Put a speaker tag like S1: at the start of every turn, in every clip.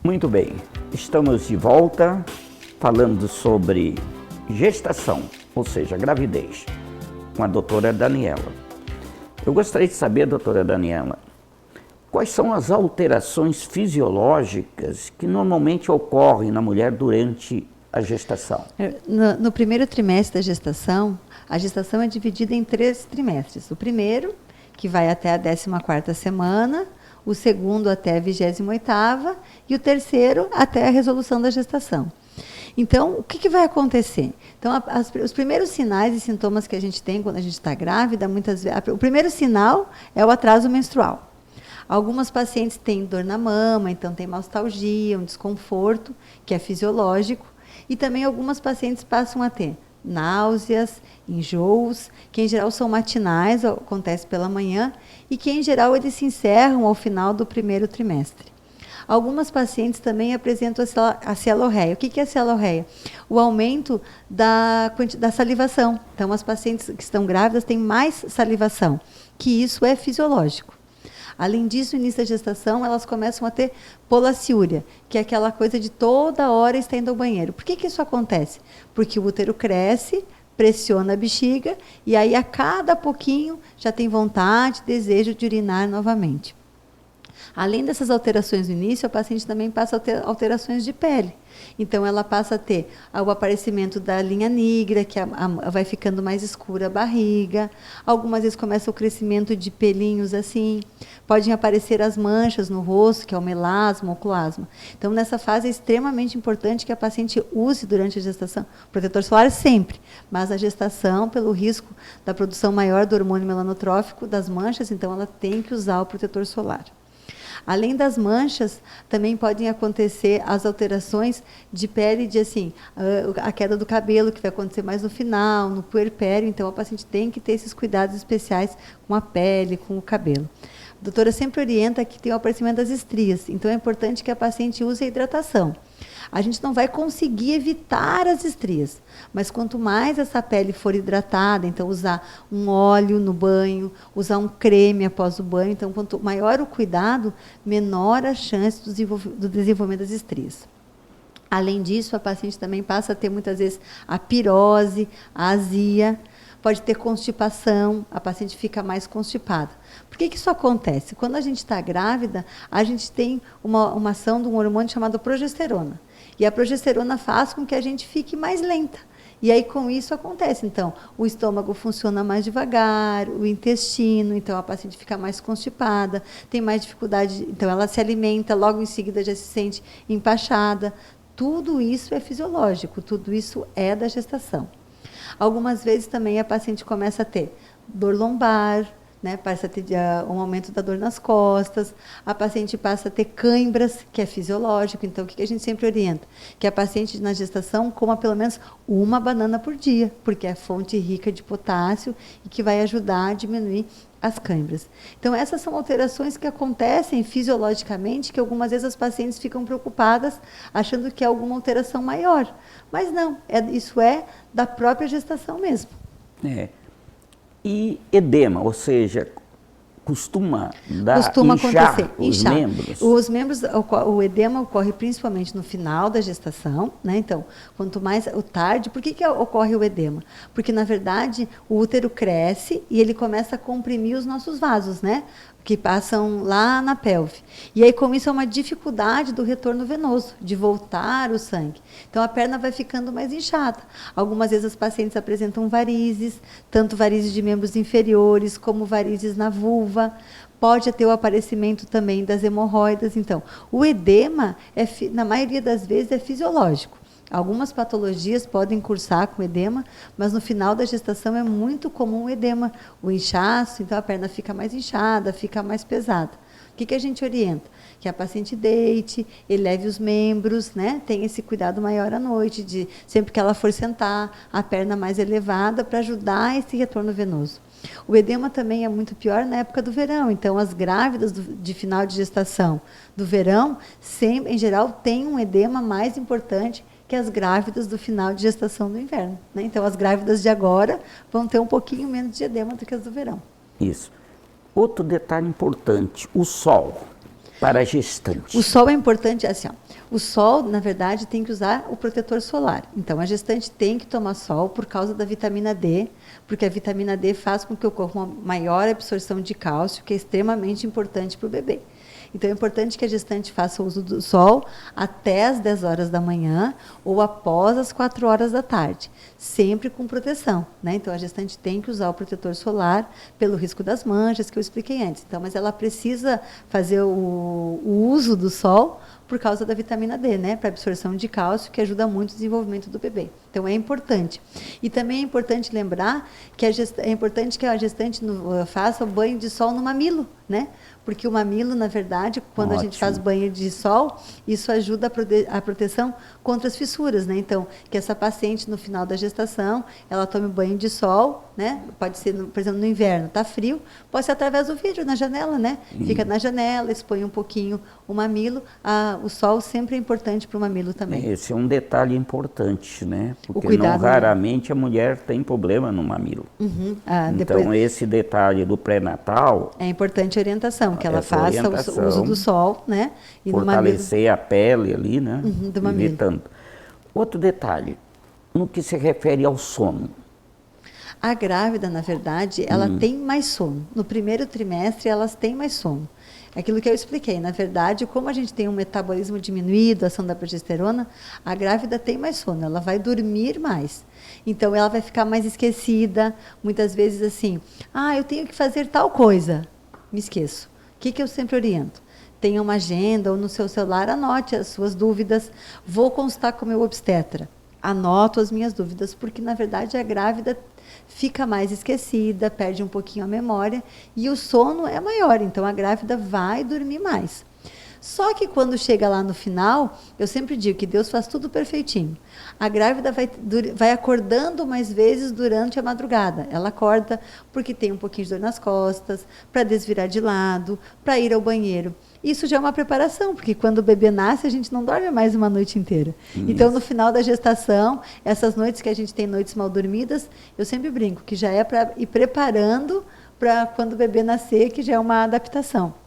S1: Muito bem, estamos de volta falando sobre gestação, ou seja, gravidez, com a doutora Daniela. Eu gostaria de saber, doutora Daniela, quais são as alterações fisiológicas que normalmente ocorrem na mulher durante a gestação?
S2: No primeiro trimestre da gestação, a gestação é dividida em 3 trimestres. O primeiro, que vai até a 14ª semana, o segundo até a 28ª e o terceiro até a resolução da gestação. Então, o que vai acontecer? Então, os primeiros sinais e sintomas que a gente tem quando a gente está grávida, muitas vezes, o primeiro sinal é o atraso menstrual. Algumas pacientes têm dor na mama, então tem mastalgia, um desconforto, que é fisiológico, e também algumas pacientes passam a ter náuseas, enjoos, que em geral são matinais, acontece pela manhã, e que em geral eles se encerram ao final do primeiro trimestre. Algumas pacientes também apresentam a cialorreia. O que é a cialorreia? O aumento da salivação. Então, as pacientes que estão grávidas têm mais salivação, que isso é fisiológico. Além disso, no início da gestação, elas começam a ter polaciúria, que é aquela coisa de toda hora estar indo ao banheiro. Por que isso acontece? Porque o útero cresce, pressiona a bexiga, e aí a cada pouquinho já tem vontade, desejo de urinar novamente. Além dessas alterações no início, a paciente também passa a ter alterações de pele. Então, ela passa a ter o aparecimento da linha negra, que vai ficando mais escura a barriga. Algumas vezes começa o crescimento de pelinhos assim. Podem aparecer as manchas no rosto, que é o melasma ou cloasma. Então, nessa fase é extremamente importante que a paciente use durante a gestação protetor solar sempre. Mas a gestação, pelo risco da produção maior do hormônio melanotrófico, das manchas, então ela tem que usar o protetor solar. Além das manchas, também podem acontecer as alterações de pele, a queda do cabelo, que vai acontecer mais no final, no puerpério. Então, a paciente tem que ter esses cuidados especiais com a pele, com o cabelo. A doutora sempre orienta que tem o aparecimento das estrias. Então, é importante que a paciente use a hidratação. A gente não vai conseguir evitar as estrias, mas quanto mais essa pele for hidratada, então usar um óleo no banho, usar um creme após o banho, então quanto maior o cuidado, menor a chance do desenvolvimento das estrias. Além disso, a paciente também passa a ter muitas vezes a pirose, a azia, pode ter constipação, a paciente fica mais constipada. Por que isso acontece? Quando a gente está grávida, a gente tem uma ação de um hormônio chamado progesterona. E a progesterona faz com que a gente fique mais lenta. E aí, com isso, acontece. Então, o estômago funciona mais devagar, o intestino, então a paciente fica mais constipada, tem mais dificuldade, então ela se alimenta, logo em seguida já se sente empachada. Tudo isso é fisiológico, tudo isso é da gestação. Algumas vezes também a paciente começa a ter dor lombar, passa a ter um aumento da dor nas costas, a paciente passa a ter cãibras, que é fisiológico. Então, o que a gente sempre orienta? Que a paciente na gestação coma pelo menos uma banana por dia, porque é fonte rica de potássio e que vai ajudar a diminuir as cãibras. Então, essas são alterações que acontecem fisiologicamente, que algumas vezes as pacientes ficam preocupadas, achando que é alguma alteração maior. Mas não, isso é da própria gestação mesmo.
S1: E edema, ou seja, costuma inchar os membros?
S2: O edema ocorre principalmente no final da gestação, Então, quanto mais o tarde, por que ocorre o edema? Porque, na verdade, o útero cresce e ele começa a comprimir os nossos vasos, que passam lá na pelve. E aí, com isso, é uma dificuldade do retorno venoso, de voltar o sangue. Então, a perna vai ficando mais inchada. Algumas vezes as pacientes apresentam varizes, tanto varizes de membros inferiores, como varizes na vulva. Pode ter o aparecimento também das hemorroidas. Então, o edema, na maioria das vezes, é fisiológico. Algumas patologias podem cursar com edema, mas no final da gestação é muito comum o edema, o inchaço, então a perna fica mais inchada, fica mais pesada. O que a gente orienta? Que a paciente deite, eleve os membros, tenha esse cuidado maior à noite, de sempre que ela for sentar, a perna mais elevada para ajudar esse retorno venoso. O edema também é muito pior na época do verão, então as grávidas de final de gestação do verão, sempre, em geral, têm um edema mais importante que as grávidas do final de gestação do inverno. Então, as grávidas de agora vão ter um pouquinho menos de edema do que as do verão.
S1: Isso. Outro detalhe importante, o sol. Para a gestante.
S2: O sol é importante, assim, ó, o sol, na verdade, tem que usar o protetor solar. Então, a gestante tem que tomar sol por causa da vitamina D, porque a vitamina D faz com que ocorra uma maior absorção de cálcio, que é extremamente importante para o bebê. Então, é importante que a gestante faça uso do sol até as 10 horas da manhã ou após as 4 horas da tarde, sempre com proteção, né? Então, a gestante tem que usar o protetor solar pelo risco das manchas, que eu expliquei antes. Então, mas ela precisa fazer o uso do sol por causa da vitamina D, né? Para absorção de cálcio, que ajuda muito o desenvolvimento do bebê. Então, é importante. E também é importante lembrar que é importante que a gestante faça o banho de sol no mamilo, né? Porque o mamilo, na verdade, quando a gente faz banho de sol, isso ajuda a proteção contra as fissuras, né? Então, que essa paciente, no final da gestação, ela tome banho de sol, né? Pode ser, por exemplo, no inverno, tá frio, pode ser através do vidro, na janela, né? Fica na janela, expõe um pouquinho o mamilo. O sol sempre é importante para o mamilo também.
S1: Esse é um detalhe importante, né? Porque
S2: cuidado,
S1: não raramente a mulher tem problema no mamilo. Então, esse detalhe do pré-natal...
S2: É importante a orientação, que ela faça o uso do sol, né? E
S1: fortalecer a pele ali, né?
S2: Do mamilo.
S1: Evitando. Outro detalhe, no que se refere ao sono.
S2: A grávida, na verdade, ela tem mais sono. No primeiro trimestre, elas têm mais sono. Aquilo que eu expliquei, na verdade, como a gente tem um metabolismo diminuído, a ação da progesterona, a grávida tem mais sono, ela vai dormir mais. Então, ela vai ficar mais esquecida, muitas vezes assim, eu tenho que fazer tal coisa, me esqueço. O que eu sempre oriento? Tenha uma agenda ou no seu celular, anote as suas dúvidas, vou consultar com o meu obstetra, anoto as minhas dúvidas, porque, na verdade, a grávida fica mais esquecida, perde um pouquinho a memória e o sono é maior, então a grávida vai dormir mais. Só que quando chega lá no final, eu sempre digo que Deus faz tudo perfeitinho. A grávida vai acordando mais vezes durante a madrugada. Ela acorda porque tem um pouquinho de dor nas costas, para desvirar de lado, para ir ao banheiro. Isso já é uma preparação, porque quando o bebê nasce, a gente não dorme mais uma noite inteira. Então, no final da gestação, essas noites que a gente tem noites mal dormidas, eu sempre brinco que já é para ir preparando para quando o bebê nascer, que já é uma adaptação.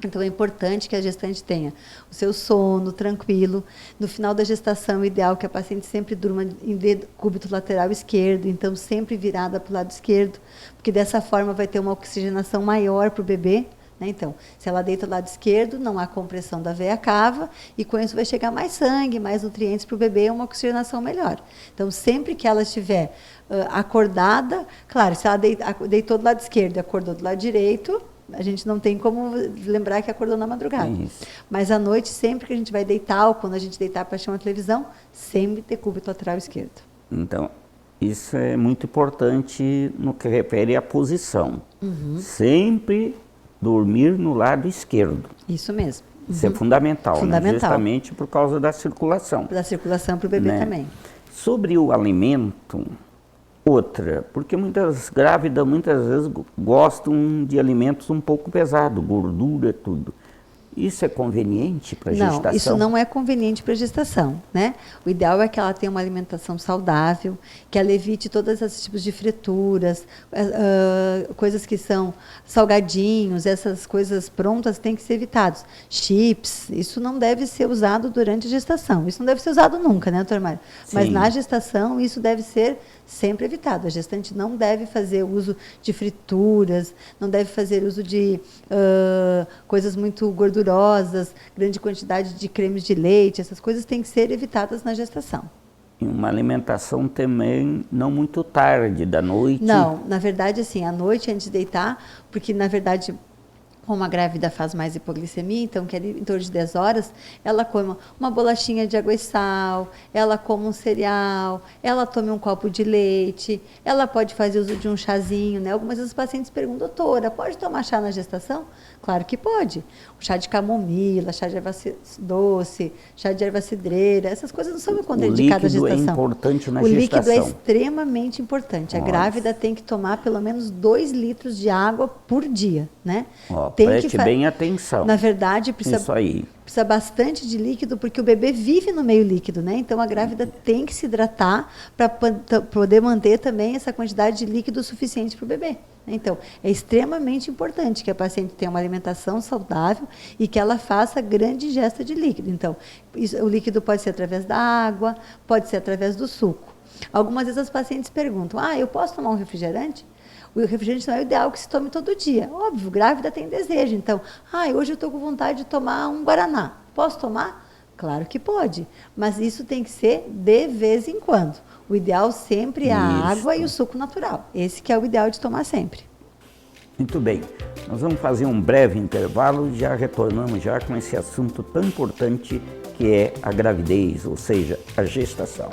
S2: Então, é importante que a gestante tenha o seu sono tranquilo. No final da gestação, é ideal que a paciente sempre durma em decúbito lateral esquerdo, então sempre virada para o lado esquerdo, porque dessa forma vai ter uma oxigenação maior para o bebê. Então, se ela deita do lado esquerdo, não há compressão da veia cava e com isso vai chegar mais sangue, mais nutrientes para o bebê, uma oxigenação melhor. Então, sempre que ela estiver acordada, claro, se ela deitou do lado esquerdo e acordou do lado direito, a gente não tem como lembrar que acordou na madrugada. Mas à noite, sempre que a gente vai deitar ou quando a gente deitar para assistir uma televisão, sempre decúbito lateral esquerdo.
S1: Então, isso é muito importante no que refere à posição. Sempre dormir no lado esquerdo.
S2: Isso mesmo.
S1: Isso é fundamental, né? Justamente por causa da circulação.
S2: Da circulação para o bebê também.
S1: Sobre o alimento, porque muitas grávidas muitas vezes gostam de alimentos um pouco pesados, gordura, tudo. Isso é conveniente para a gestação?
S2: Não, isso não é conveniente para a gestação, né? O ideal é que ela tenha uma alimentação saudável, que ela evite todos esses tipos de frituras, coisas que são salgadinhos, essas coisas prontas têm que ser evitadas. Chips, isso não deve ser usado durante a gestação. Isso não deve ser usado nunca, né, doutora Mária? Mas na gestação isso deve ser sempre evitado. A gestante não deve fazer uso de frituras, não deve fazer uso de coisas muito gordurosas, grande quantidade de cremes de leite, essas coisas têm que ser evitadas na gestação.
S1: E uma alimentação também não muito tarde da noite?
S2: Não, na verdade, assim, à noite antes de deitar, porque na verdade, como a grávida faz mais hipoglicemia, então que ali em torno de 10 horas, ela come uma bolachinha de água e sal, ela come um cereal, ela tome um copo de leite, ela pode fazer uso de um chazinho, né? Algumas vezes os pacientes perguntam, doutora, pode tomar chá na gestação? Claro que pode. O chá de camomila, chá de erva doce, chá de erva cidreira, essas coisas não são contraindicadas na gestação.
S1: O líquido é importante na
S2: gestação. O
S1: líquido
S2: é extremamente importante. A grávida tem que tomar pelo menos 2 litros de água por dia, né?
S1: preste bem atenção.
S2: Na verdade,
S1: Isso aí.
S2: precisa bastante de líquido, porque o bebê vive no meio líquido, né? Então a grávida tem que se hidratar para poder manter também essa quantidade de líquido suficiente para o bebê. Então, é extremamente importante que a paciente tenha uma alimentação saudável e que ela faça grande ingesta de líquido. Então, o líquido pode ser através da água, pode ser através do suco. Algumas vezes as pacientes perguntam, eu posso tomar um refrigerante? O refrigerante não é o ideal que se tome todo dia. Óbvio, grávida tem desejo. Então, hoje eu estou com vontade de tomar um guaraná. Posso tomar? Claro que pode, mas isso tem que ser de vez em quando. O ideal sempre é a água e o suco natural. Esse que é o ideal de tomar sempre.
S1: Muito bem. Nós vamos fazer um breve intervalo e já retornamos já com esse assunto tão importante que é a gravidez, ou seja, a gestação.